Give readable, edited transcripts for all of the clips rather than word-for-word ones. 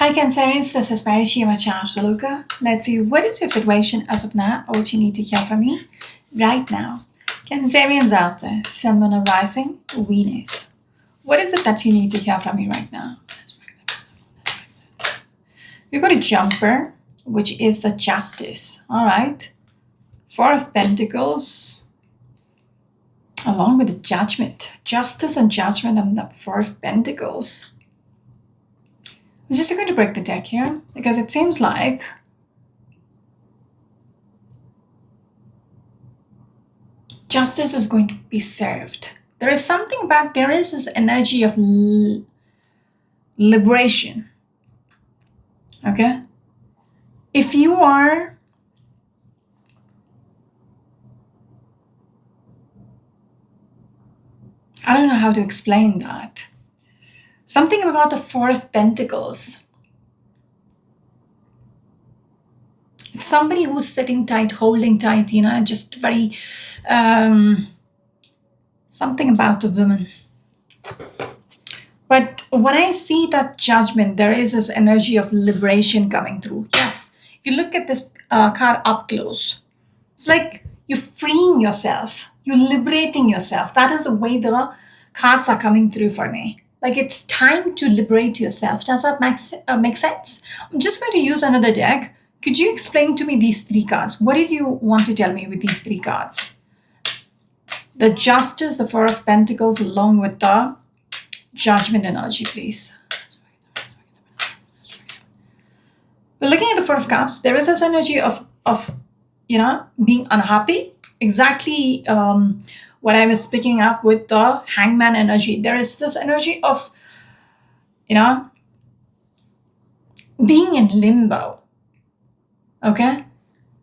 Hi, Cancerians. This is Mary Shima Luca. Let's see, what is your situation as of now, or what you need to hear from me right now? Cancerians out there, Sun, Moon, and Rising, Venus. What is it that you need to hear from me right now? We've got a jumper, which is the Justice. All right. Four of Pentacles, along with the Judgment. Justice and Judgment and the Four of Pentacles. I'm just going to break the deck here because it seems like justice is going to be served. There is something about, there is this energy of liberation. Okay? If you are I don't know how to explain that. Something about the Four of Pentacles. It's somebody who's sitting tight, holding tight, just very, something about a woman. But when I see that Judgment, there is this energy of liberation coming through. Yes, if you look at this card up close, it's like you're freeing yourself, you're liberating yourself. That is the way the cards are coming through for me. Like it's time to liberate yourself. Does that make sense? I'm just going to use another deck. Could you explain to me these three cards? What did you want to tell me with these three cards? The Justice, the Four of Pentacles, along with the Judgment energy, please. We're looking at the Four of Cups. There is this energy of being unhappy. Exactly what I was picking up with the Hangman energy. There is this energy of, being in limbo. Okay?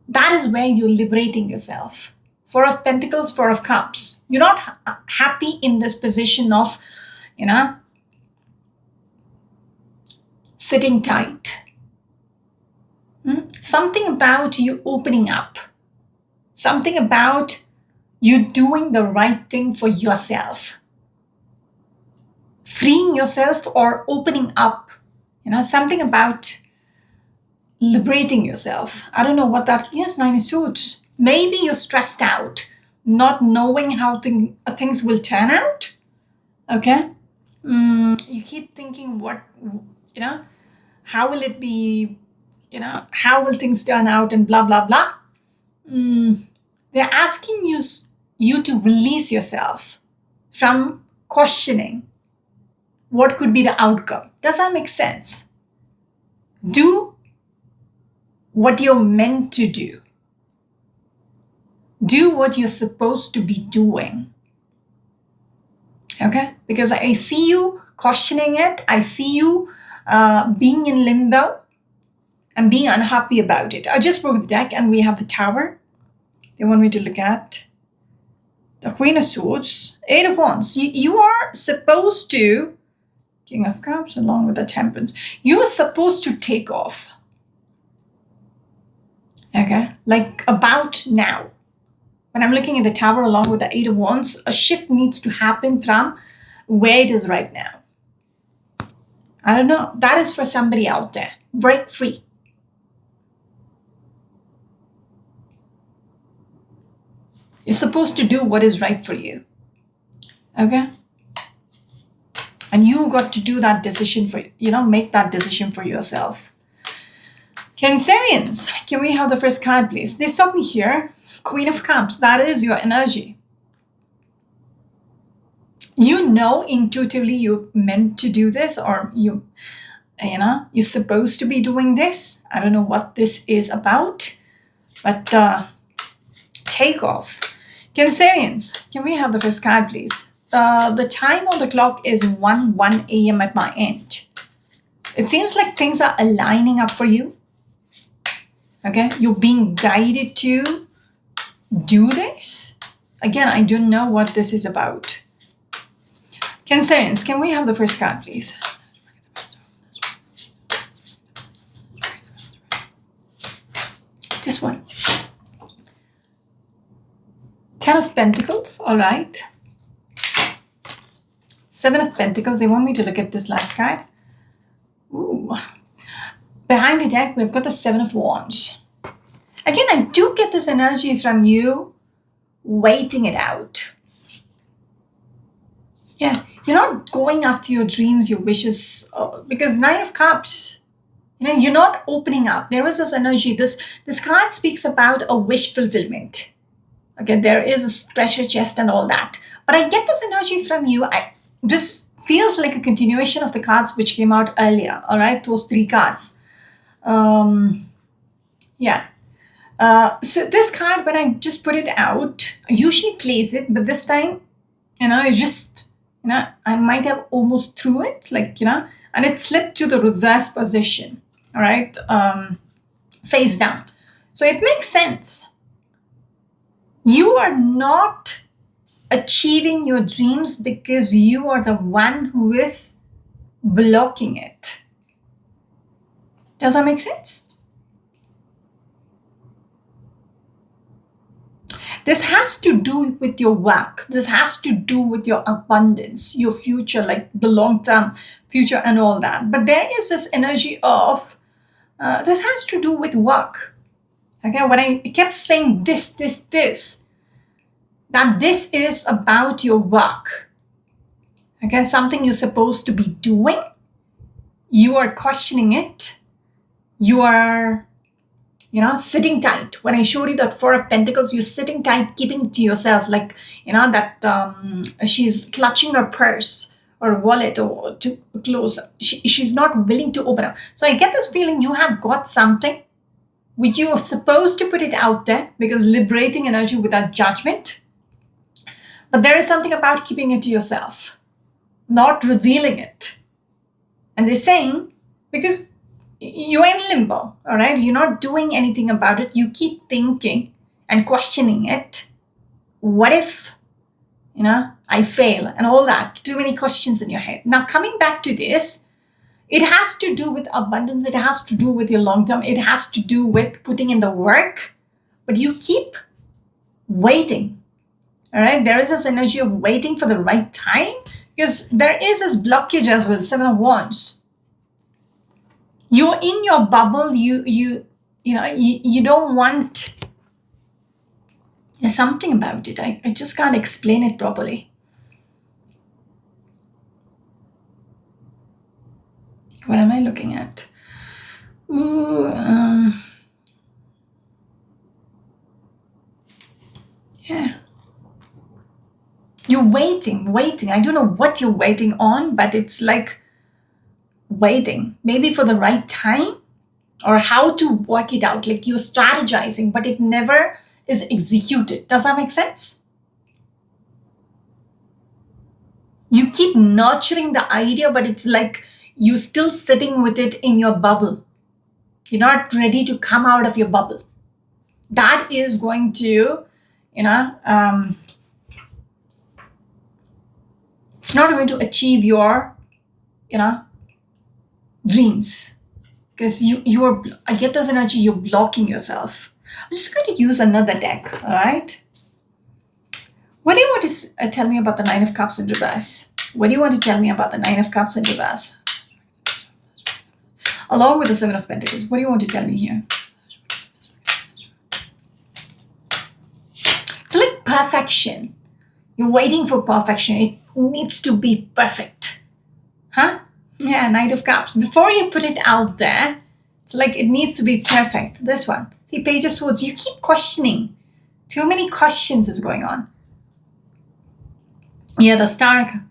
That is where you're liberating yourself. Four of Pentacles, Four of Cups. You're not happy in this position of, sitting tight. Something about you opening up. Something about you doing the right thing for yourself. Freeing yourself or opening up. Something about liberating yourself. I don't know what that is. Nine of Swords. Maybe you're stressed out, not knowing how things will turn out. Okay? You keep thinking how will it be, how will things turn out and blah, blah, blah. They're asking you to release yourself from questioning what could be the outcome. Does that make sense? Do what you're meant to do. Do what you're supposed to be doing. Okay? Because I see you questioning it. I see you being in limbo and being unhappy about it. I just broke the deck and we have the Tower. They want me to look at the Queen of Swords, Eight of Wands. You are supposed to, King of Cups along with the Temperance, you are supposed to take off. Okay? Like about now. When I'm looking at the Tower along with the Eight of Wands, a shift needs to happen from where it is right now. I don't know. That is for somebody out there. Break free. You're supposed to do what is right for you. Okay? And you got to do that decision make that decision for yourself. Cancerians, can we have the first card, please? They stop me here. Queen of Cups, that is your energy. Intuitively you're meant to do this, or you're supposed to be doing this. I don't know what this is about, but take off. Cancerians, can we have the first card, please? The time on the clock is 1 a.m. at my end. It seems like things are aligning up for you. Okay? You're being guided to do this. Again, I don't know what this is about. Cancerians, can we have the first card, please? This one. Ten of Pentacles, all right. Seven of Pentacles, they want me to look at this last card. Ooh. Behind the deck, we've got the Seven of Wands. Again, I do get this energy from you waiting it out. Yeah, you're not going after your dreams, your wishes, because Nine of Cups. You're not opening up. There is this energy. This card speaks about a wish fulfillment. Okay, there is a treasure chest and all that. But I get this energy from you. This feels like a continuation of the cards which came out earlier. All right, those three cards. Yeah. So this card, when I just put it out, I usually place it, but this time, it's just, I might have almost threw it, and it slipped to the reverse position. All right, face down. So it makes sense. You are not achieving your dreams because you are the one who is blocking it. Does that make sense? This has to do with your work. This has to do with your abundance, your future, like the long-term future and all that. But there is this energy of, this has to do with work. Okay, when I kept saying this, that this is about your work. Okay, something you're supposed to be doing. You are questioning it. You are, sitting tight. When I showed you that Four of Pentacles, you're sitting tight, keeping it to yourself. Like, that she's clutching her purse or wallet or to close. She's not willing to open up. So I get this feeling you have got something which you are supposed to put it out there because liberating energy without judgment. But there is something about keeping it to yourself, not revealing it. And they're saying, because you're in limbo, all right? You're not doing anything about it. You keep thinking and questioning it. What if, I fail and all that? Too many questions in your head. Now, coming back to this, it has to do with abundance. It has to do with your long term. It has to do with putting in the work. But you keep waiting. All right, there is this energy of waiting for the right time because there is this blockage as well. Seven of Wands. You're in your bubble. You don't want. There's something about it. I just can't explain it properly. What am I looking at? Yeah. You're waiting. I don't know what you're waiting on, but it's like waiting. Maybe for the right time or how to work it out. Like you're strategizing, but it never is executed. Does that make sense? You keep nurturing the idea, but it's like you're still sitting with it in your bubble. You're not ready to come out of your bubble. That is going to, it's not going to achieve your, dreams. Because I get this energy, you're blocking yourself. I'm just going to use another deck, all right? What do you want to tell me about the Nine of Cups in reverse? What do you want to tell me about the Nine of Cups in reverse? Along with the Seven of Pentacles, what do you want to tell me here? It's like perfection. You're waiting for perfection. It needs to be perfect. Huh? Yeah, Knight of Cups. Before you put it out there, it's like it needs to be perfect. This one. See, Page of Swords. You keep questioning. Too many questions is going on. Yeah, the Star.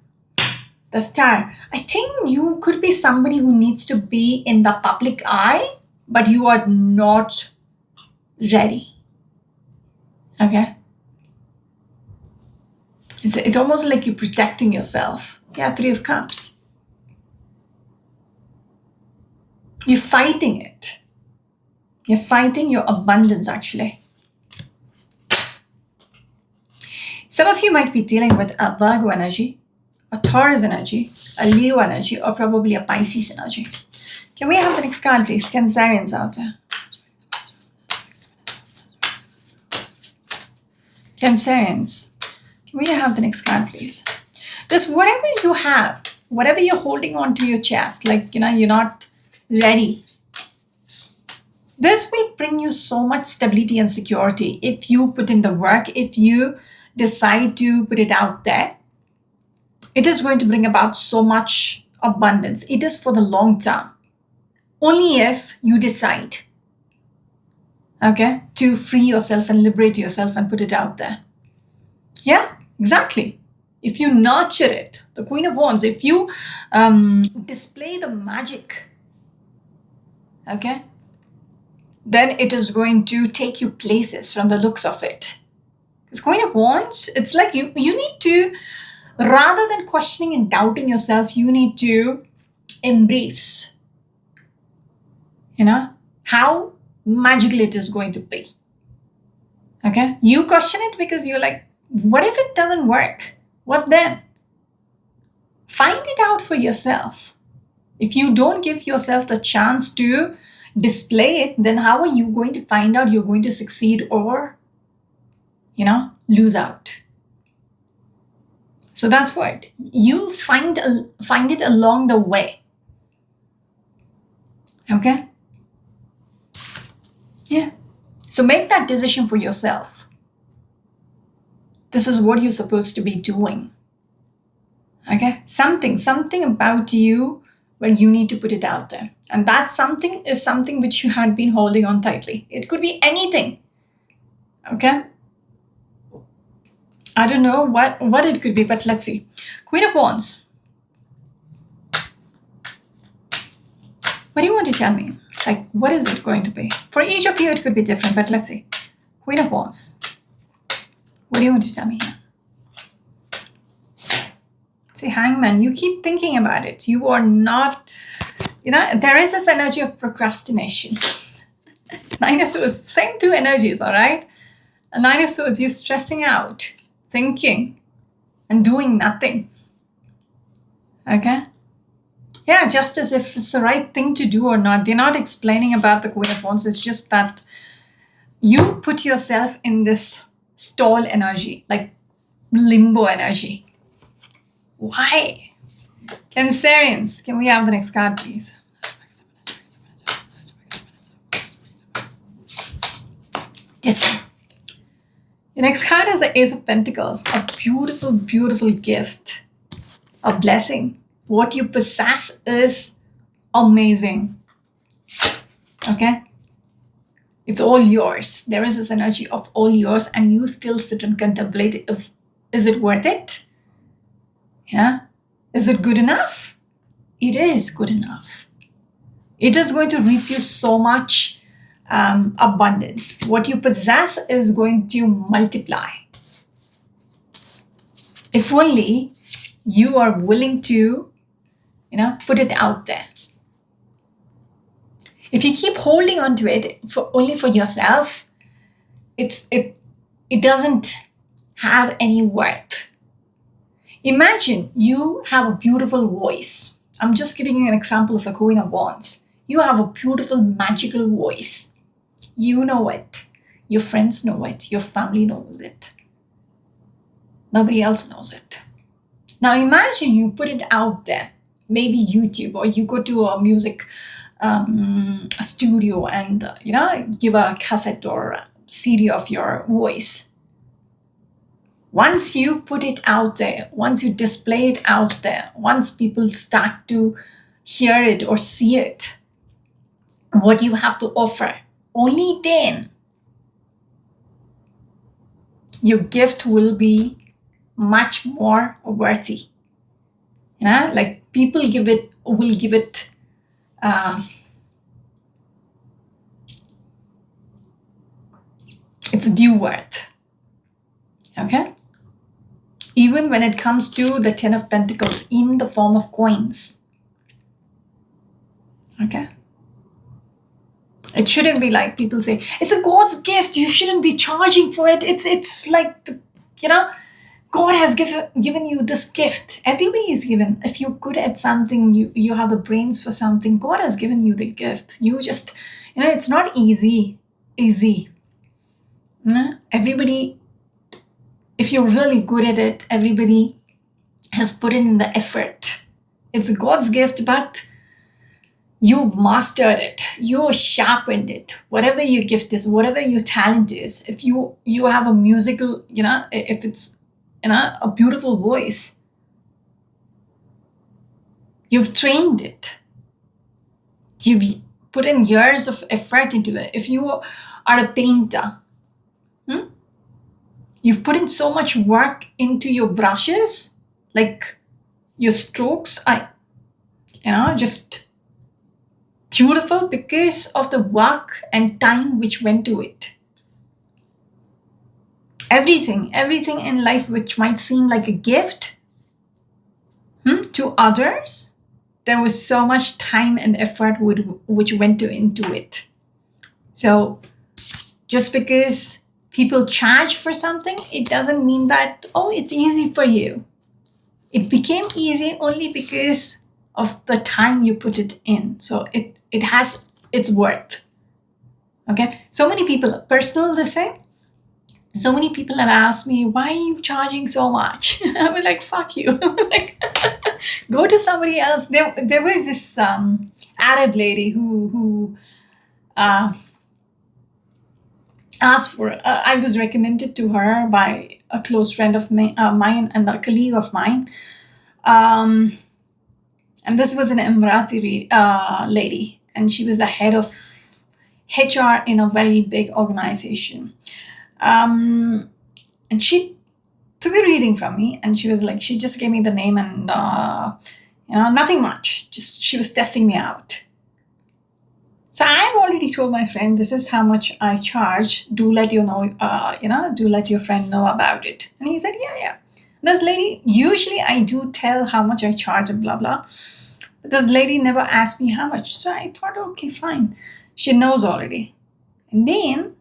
The Star. I think you could be somebody who needs to be in the public eye, but you are not ready. Okay? It's almost like you're protecting yourself. Yeah, Three of Cups. You're fighting it. You're fighting your abundance, actually. Some of you might be dealing with a Virgo energy, a Taurus energy, a Leo energy, or probably a Pisces energy. Can we have the next card, please? Cancerians out there. Cancerians. Can we have the next card, please? This, whatever you have, whatever you're holding on to your chest, like, you're not ready. This will bring you so much stability and security if you put in the work, if you decide to put it out there. It is going to bring about so much abundance. It is for the long term. Only if you decide, okay, to free yourself and liberate yourself and put it out there. Yeah, exactly. If you nurture it, the Queen of Wands, if you display the magic, okay, then it is going to take you places from the looks of it. Because Queen of Wands, it's like you need to, rather than questioning and doubting yourself, you need to embrace, how magical it is going to be. Okay? You question it because you're like, what if it doesn't work? What then? Find it out for yourself. If you don't give yourself the chance to display it, then how are you going to find out you're going to succeed or, lose out? So that's what you find it along the way. Okay? Yeah. So make that decision for yourself. This is what you're supposed to be doing. Okay? Something about you where you need to put it out there. And that something is something which you had been holding on tightly. It could be anything. Okay? I don't know what it could be, but let's see. Queen of Wands. What do you want to tell me? Like, what is it going to be? For each of you, it could be different, but let's see. Queen of Wands. What do you want to tell me here? See, Hangman, you keep thinking about it. You are not, there is this energy of procrastination. Nine of Swords, same two energies, all right? And Nine of Swords, you're stressing out, thinking, and doing nothing. Okay? Yeah, just as if it's the right thing to do or not. They're not explaining about the Queen of Wands. It's just that you put yourself in this stall energy, like limbo energy. Why? Cancerians, can we have the next card, please? This one. The next card is the Ace of Pentacles. A beautiful, beautiful gift. A blessing. What you possess is amazing. Okay? It's all yours. There is this energy of all yours, and you still sit and contemplate if is it worth it? Yeah? Is it good enough? It is good enough. It is going to reap you so much abundance. What you possess is going to multiply. If only you are willing to, put it out there. If you keep holding on to it only for yourself, it doesn't have any worth. Imagine you have a beautiful voice. I'm just giving you an example of the Queen of Wands. You have a beautiful, magical voice. You know it. Your friends know it. Your family knows it. Nobody else knows it. Now imagine you put it out there, maybe YouTube, or you go to a music a studio and, give a cassette or a CD of your voice. Once you put it out there, once you display it out there, once people start to hear it or see it, what you have to offer, only then your gift will be much more worthy. Like people will give it its due worth. Okay? Even when it comes to the Ten of Pentacles in the form of coins. Okay? It shouldn't be like people say, it's a God's gift, you shouldn't be charging for it. It's like, God has given you this gift. Everybody is given. If you're good at something, you have the brains for something, God has given you the gift. You just, it's not easy. Everybody, if you're really good at it, everybody has put in the effort. It's God's gift, but you've mastered it. you sharpened it. Whatever your gift is, whatever your talent is, if you have a musical, if it's a beautiful voice, you've trained it. You've put in years of effort into it. If you are a painter, you've put in so much work into your brushes, like your strokes are, just beautiful because of the work and time which went to it. Everything in life which might seem like a gift to others, there was so much time and effort which went into it. So just because people charge for something, it doesn't mean that, oh, it's easy for you. It became easy only because of the time you put it in. So it has its worth. Okay. So many people, personal the same. So many people have asked me, why are you charging so much? I was like, fuck you. Like, go to somebody else. There was this Arab lady who asked for, I was recommended to her by a close friend of mine and a colleague of mine. And this was an Emirati lady, and she was the head of HR in a very big organization. And she took a reading from me, and she was like, she just gave me the name and, nothing much. Just she was testing me out. So I've already told my friend, this is how much I charge. Do let you know, do let your friend know about it. And he said, yeah. This lady, usually I do tell how much I charge and blah, blah. But this lady never asked me how much. So I thought, okay, fine. She knows already. And then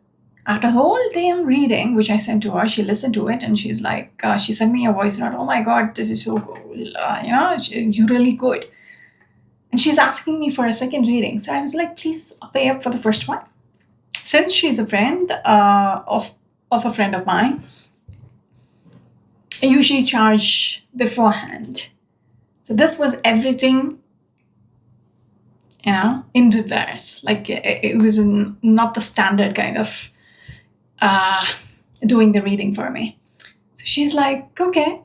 after the whole damn reading, which I sent to her, she listened to it and she's like, she sent me a voice note. Oh my God, this is so cool. You're really good. And she's asking me for a second reading. So I was like, please pay up for the first one. Since she's a friend of a friend of mine, I usually charge beforehand. So this was everything, in reverse. Like it was not the standard kind of doing the reading for me. So she's like, okay,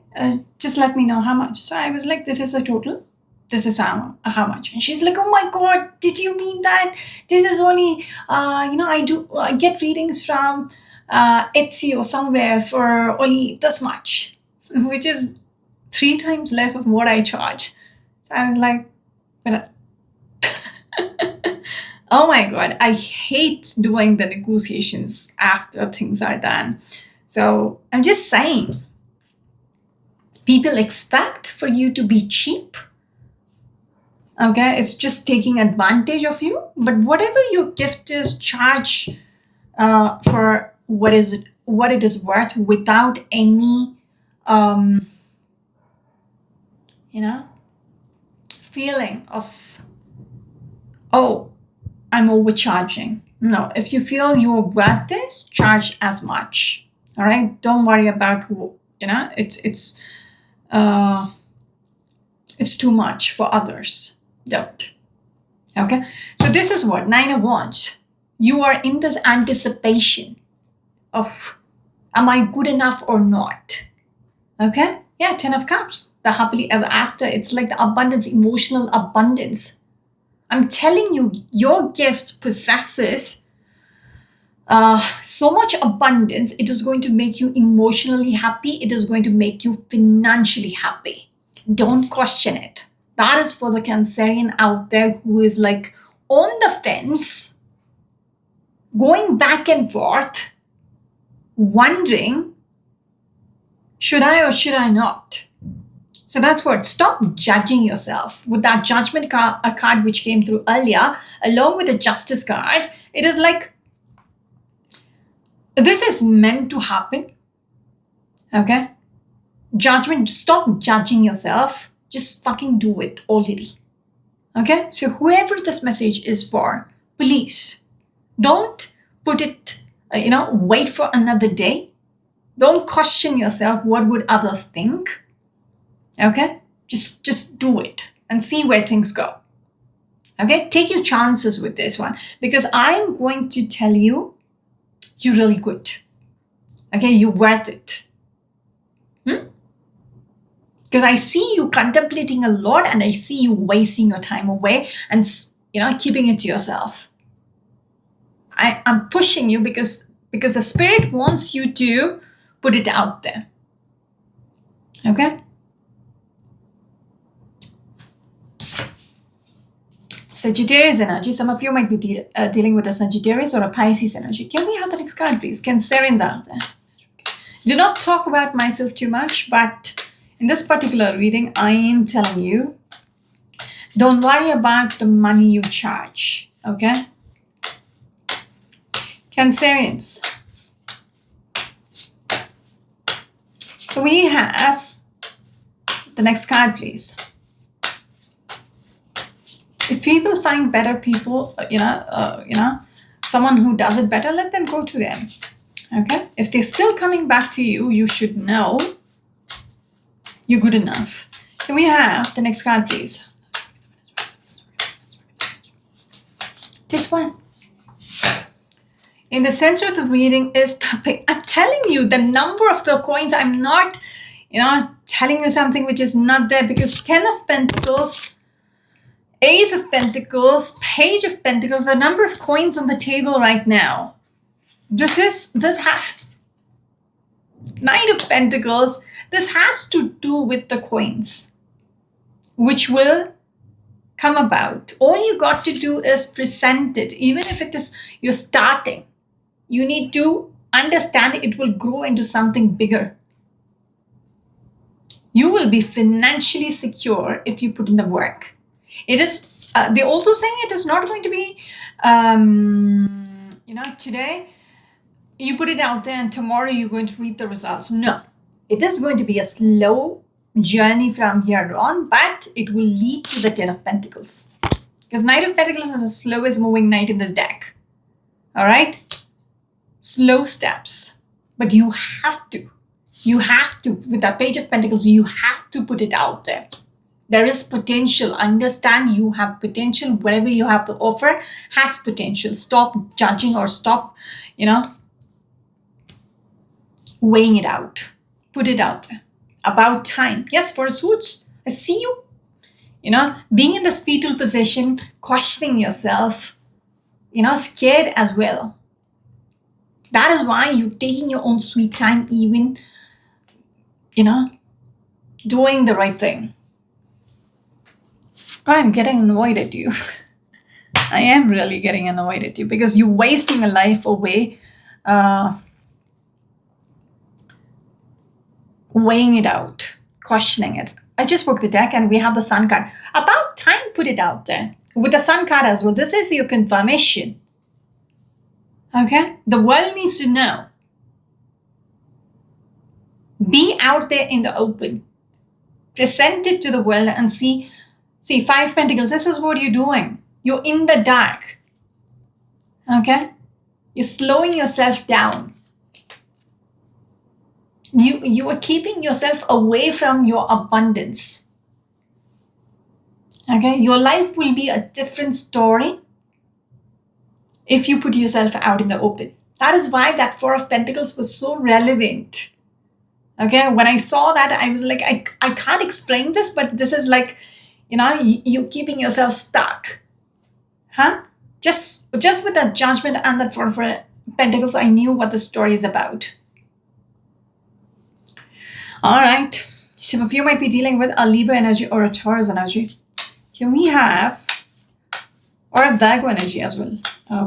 just let me know how much. So I was like, this is a total. This is how much. And she's like, oh my God, did you mean that? This is only, I get readings from Etsy or somewhere for only this much, which is 3 times less of what I charge. So I was like, but oh my God, I hate doing the negotiations after things are done. So I'm just saying, people expect for you to be cheap. Okay, it's just taking advantage of you. But whatever your gift is, charge for what it is worth without any, feeling of, oh, I'm overcharging. No, if you feel you're worth this, charge as much. All right, don't worry about it's too much for others. Don't. Okay, so this is what 9 of Wands. You are in this anticipation of, am I good enough or not? Okay, yeah, 10 of Cups, the happily ever after. It's like the abundance, emotional abundance. I'm telling you, your gift possesses so much abundance. It is going to make you emotionally happy. It is going to make you financially happy. Don't question it. That is for the Cancerian out there who is like on the fence, going back and forth, wondering, should I or should I not? So that's what. Stop judging yourself. With that judgment card, a card which came through earlier, along with the justice card, it is like, this is meant to happen. Okay? Judgment, stop judging yourself. Just fucking do it already. Okay? So whoever this message is for, please don't put it, wait for another day. Don't question yourself, what would others think? Okay? Just do it and see where things go. Okay, take your chances with this one because I'm going to tell you, you're really good. Okay, you're worth it. Because I see you contemplating a lot and I see you wasting your time away and keeping it to yourself. I'm pushing you because the spirit wants you to put it out there. Okay? Sagittarius energy. Some of you might be dealing with a Sagittarius or a Pisces energy. Can we have the next card, please? Cancerians out there. Do not talk about myself too much, but in this particular reading, I am telling you, don't worry about the money you charge. Okay? Cancerians. So we have the next card, please. If people find better people, someone who does it better, let them go to them. Okay? If they're still coming back to you, you should know you're good enough. Can we have the next card, please? This one. In the center of the reading is the, I'm telling you the number of the coins. I'm not, telling you something which is not there, because 10 of Pentacles, Ace of Pentacles, Page of Pentacles, the number of coins on the table right now. This has Knight of Pentacles. This has to do with the coins, which will come about. All you got to do is present it. Even if it is you're starting, you need to understand it will grow into something bigger. You will be financially secure if you put in the work. It is. They're also saying it is not going to be, today you put it out there and tomorrow you're going to reap the results. No, it is going to be a slow journey from here on, but it will lead to the 10 of Pentacles. Because Knight of Pentacles is the slowest moving knight in this deck. All right? Slow steps. But you have to, with that Page of Pentacles, you have to put it out there. There is potential. Understand you have potential. Whatever you have to offer has potential. Stop judging or stop, weighing it out. Put it out there. About time. Yes, for suits. I see you, being in this fetal position, questioning yourself, scared as well. That is why you're taking your own sweet time, even, doing the right thing. I'm getting annoyed at you. I am really getting annoyed at you because you're wasting a life away, weighing it out, questioning it. I just broke the deck and we have the Sun card. About time, put it out there. With the Sun card as well, this is your confirmation. Okay? The world needs to know. Be out there in the open. Present it to the world and see, 5 Pentacles, this is what you're doing. You're in the dark. Okay? You're slowing yourself down. You are keeping yourself away from your abundance. Okay? Your life will be a different story if you put yourself out in the open. That is why that 4 of Pentacles was so relevant. Okay? When I saw that, I was like, I can't explain this, but this is like, you're keeping yourself stuck. Huh? Just with that Judgment and that 4 of Pentacles, I knew what the story is about. All right. Some of you might be dealing with a Libra energy or a Taurus energy. Can we have, or a Virgo energy as well,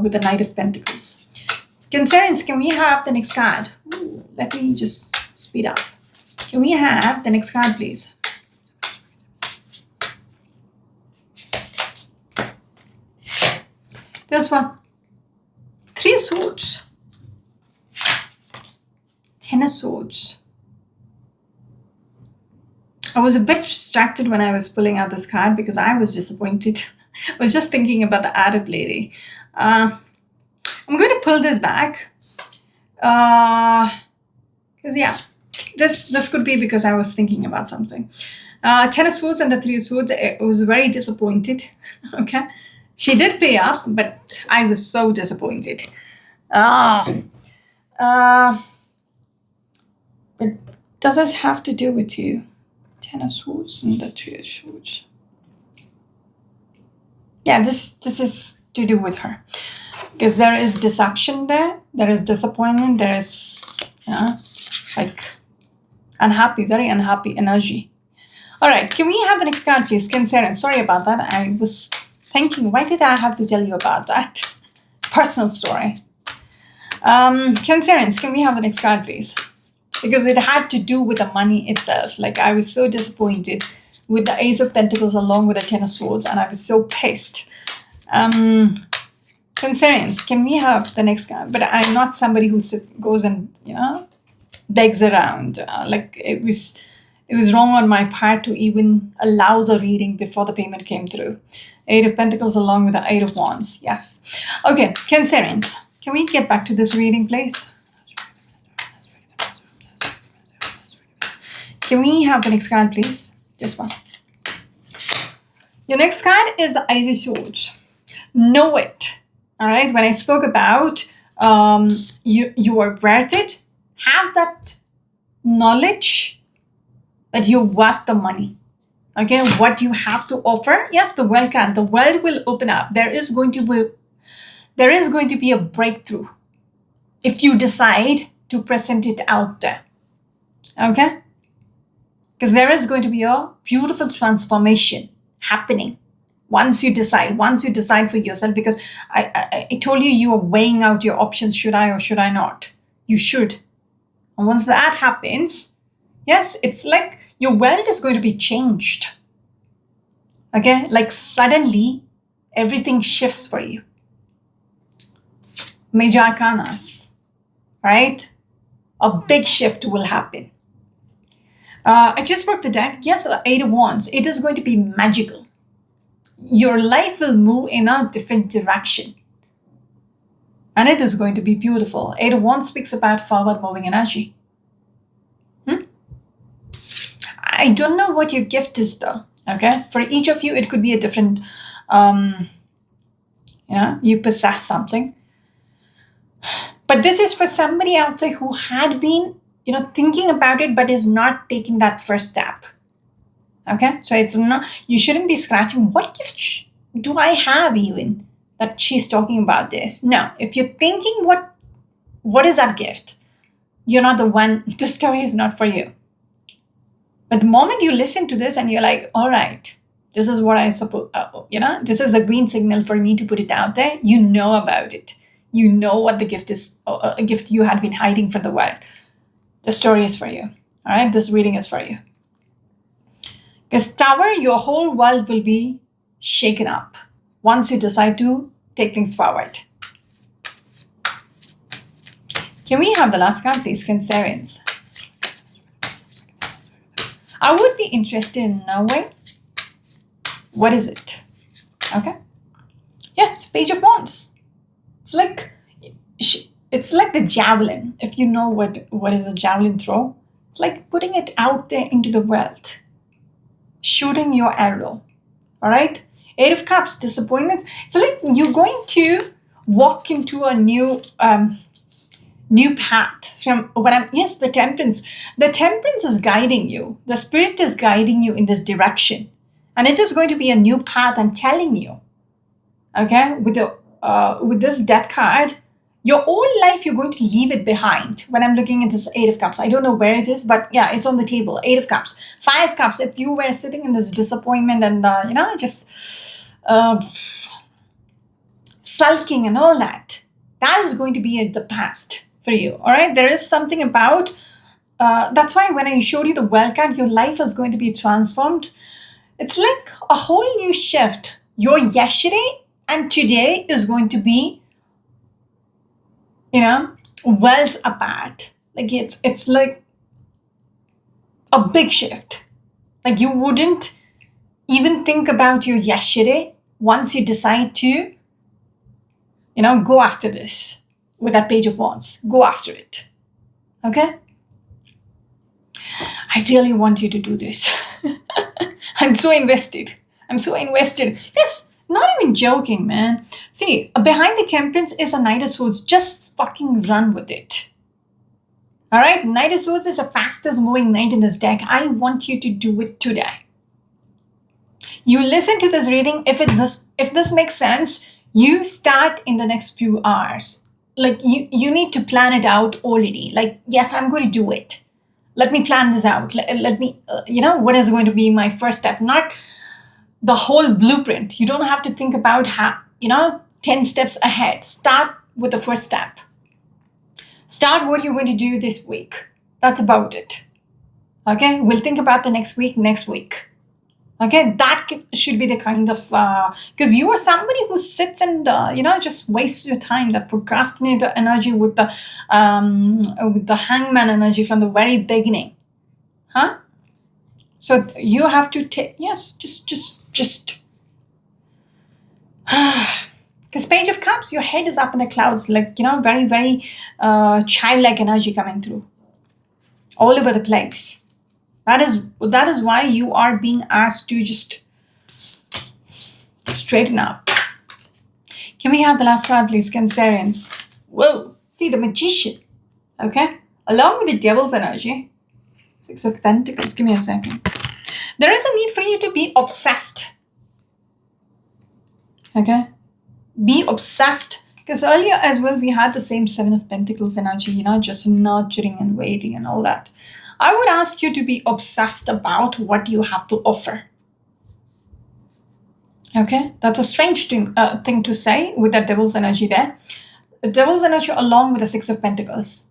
with the Knight of Pentacles. Cancerians, can we have the next card? Ooh, let me just speed up. Can we have the next card, please? This one. 3 swords. 10 of swords. I was a bit distracted when I was pulling out this card because I was disappointed. I was just thinking about the Arab lady. I'm going to pull this back. Because, this could be because I was thinking about something. 10 of swords and the 3 of swords, I was very disappointed. Okay? She did pay up, but I was so disappointed. Ah, uh, but does this have to do with you? Ten of Swords and the Two of Swords. Yeah, this is to do with her because there is deception there. There is disappointment. There is like unhappy, very unhappy energy. All right, can we have the next card, please? Cancerian. Sorry about that. I was thinking, why did I have to tell you about that? Personal story. Cancerians, can we have the next card, please? Because it had to do with the money itself. Like, I was so disappointed with the Ace of Pentacles along with the Ten of Swords, and I was so pissed. Cancerians, can we have the next card? But I'm not somebody who goes and, begs around. Like, it was wrong on my part to even allow the reading before the payment came through. Eight of Pentacles along with the Eight of Wands. Yes. Okay, Cancerians, can we get back to this reading, please? Can we have the next card, please? This one. Your next card is the Ace of Swords. Know it. All right. When I spoke about you are worth it, have that knowledge that you're worth the money. Okay, what you have to offer. Yes, the world can. The world will open up. There is going to be a breakthrough if you decide to present it out there. Okay? Because there is going to be a beautiful transformation happening once you decide for yourself. Because I told you are weighing out your options. Should I or should I not? You should. And once that happens, yes, it's like your world is going to be changed. Okay? Like suddenly, everything shifts for you. Major arcanas, right? A big shift will happen. I just broke the deck. Yes, the Eight of Wands. It is going to be magical. Your life will move in a different direction. And it is going to be beautiful. Eight of Wands speaks about forward moving energy. I don't know what your gift is though. Okay? For each of you, it could be a different, you possess something. But this is for somebody out there who had been thinking about it, but is not taking that first step. Okay? So it's not, you shouldn't be scratching, what gift do I have even that she's talking about this? No. If you're thinking, what is that gift? You're not the one, the story is not for you. But the moment you listen to this and you're like, all right, this is what I suppose, this is a green signal for me to put it out there. You know about it. You know what the gift is, a gift you had been hiding from the world. The story is for you. All right, this reading is for you. Because Tower, your whole world will be shaken up once you decide to take things forward. Can we have the last card, please, Cancerians? I would be interested in knowing what is it. Okay? Yes, Page of Wands. It's like the javelin. If you know what is a javelin throw, it's like putting it out there into the world. Shooting your arrow. All right? Eight of Cups, disappointment. It's like you're going to walk into a new path from the Temperance. The Temperance is guiding you. The Spirit is guiding you in this direction. And it is going to be a new path, I'm telling you. Okay? With this Death card, your old life, you're going to leave it behind. When I'm looking at this Eight of Cups, I don't know where it is, but yeah, it's on the table. Eight of Cups. Five Cups. If you were sitting in this disappointment and, just sulking and all that, that is going to be the past for you. All right? There is something about, that's why when I showed you the World card, your life is going to be transformed. It's like a whole new shift. Your yesterday and today is going to be worlds apart. Like it's like a big shift. Like you wouldn't even think about your yesterday once you decide to, go after this with that Page of Wands. Go after it. Okay? I really want you to do this. I'm so invested. Yes, Not even joking, man. See, behind the Temperance is a Knight of Swords. Just fucking run with it. All right, Knight of Swords is the fastest moving knight in this deck. I want you to do it today. You listen to this reading. If this makes sense, you start in the next few hours. Like you need to plan it out already. Like, yes, I'm going to do it. Let me plan this out. Let me, what is going to be my first step? Not the whole blueprint. You don't have to think about 10 steps ahead. Start with the first step. Start what you're going to do this week. That's about it. Okay, we'll think about the next week. Okay, that should be the kind of, because you are somebody who sits and, just wastes your time, that procrastinator energy with the hangman energy from the very beginning. Huh? So you have to take, yes, just. Because Page of Cups, your head is up in the clouds, like, very, very childlike energy coming through. All over the place. That is why you are being asked to just straighten up. Can we have the last card, please? Cancerians. Whoa. See, the Magician. Okay? Along with the Devil's energy. 6 of Pentacles. Give me a second. There is a need for you to be obsessed. Okay? Be obsessed. Because earlier as well, we had the same 7 of Pentacles energy, just nurturing and waiting and all that. I would ask you to be obsessed about what you have to offer. Okay? That's a strange thing to say with that Devil's energy there. The Devil's energy along with the 6 of Pentacles.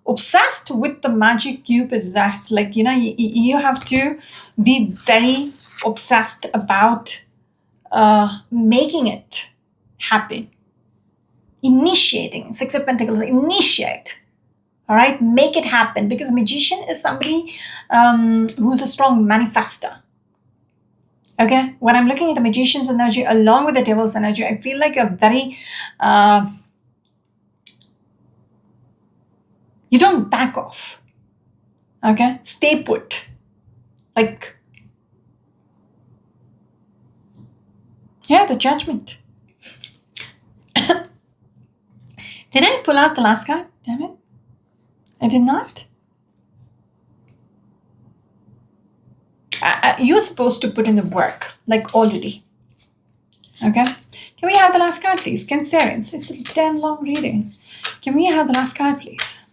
Obsessed with the magic you possess. Like, you have to be very obsessed about making it happen. Initiating. 6 of Pentacles, initiate. All right, make it happen, because Magician is somebody who's a strong manifester. Okay, when I'm looking at the Magician's energy along with the Devil's energy, I feel like a very, you don't back off. Okay, stay put. Like, yeah, the Judgment. Did I pull out the last card? Damn it. I did not. You're supposed to put in the work, like already. Okay? Can we have the last card, please? Cancerians. It's a damn long reading. Can we have the last card, please?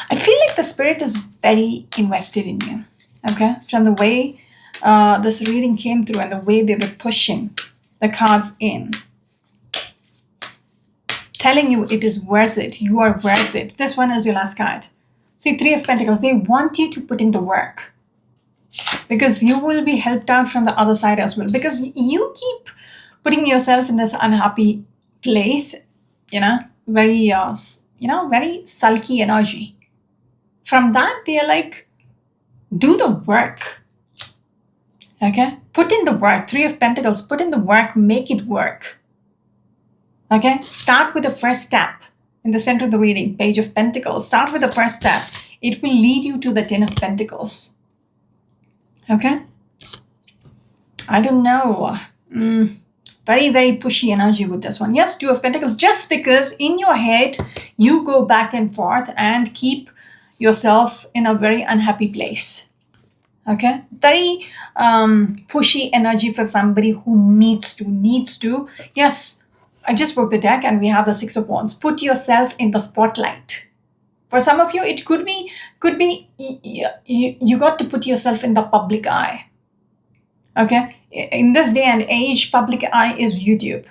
I feel like the spirit is very invested in you. Okay? From the way this reading came through and the way they were pushing the cards in. Telling you it is worth it. You are worth it. This one is your last card. See, 3 of Pentacles. They want you to put in the work. Because you will be helped out from the other side as well. Because you keep putting yourself in this unhappy place. Very, very sulky energy. From that, they're like, do the work. Okay? Put in the work. 3 of Pentacles. Put in the work. Make it work. Okay, start with the first step in the center of the reading, Page of Pentacles. Start with the first step. It will lead you to the 10 of Pentacles. Okay? I don't know. Very, very pushy energy with this one. Yes, 2 of Pentacles. Just because in your head, you go back and forth and keep yourself in a very unhappy place. Okay? Very pushy energy for somebody who needs to. Yes, I just broke the deck and we have the 6 of Wands. Put yourself in the spotlight. For some of you, it could be you got to put yourself in the public eye. Okay? In this day and age, public eye is YouTube,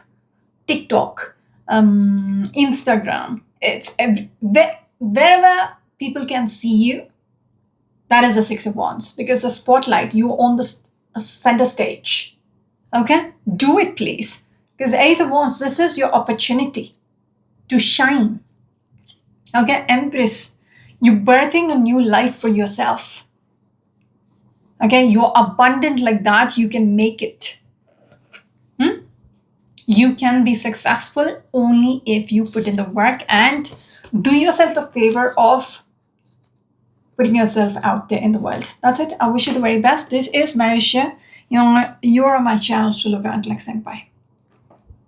TikTok, Instagram. It's wherever people can see you, that is the 6 of Wands. Because the spotlight, you're on the center stage. Okay? Do it, please. Because Ace of Wands, this is your opportunity to shine. Okay, Empress, you're birthing a new life for yourself. Okay, you're abundant like that, you can make it. You can be successful only if you put in the work and do yourself the favor of putting yourself out there in the world. That's it. I wish you the very best. This is Marisha You are my channel to look at like senpai.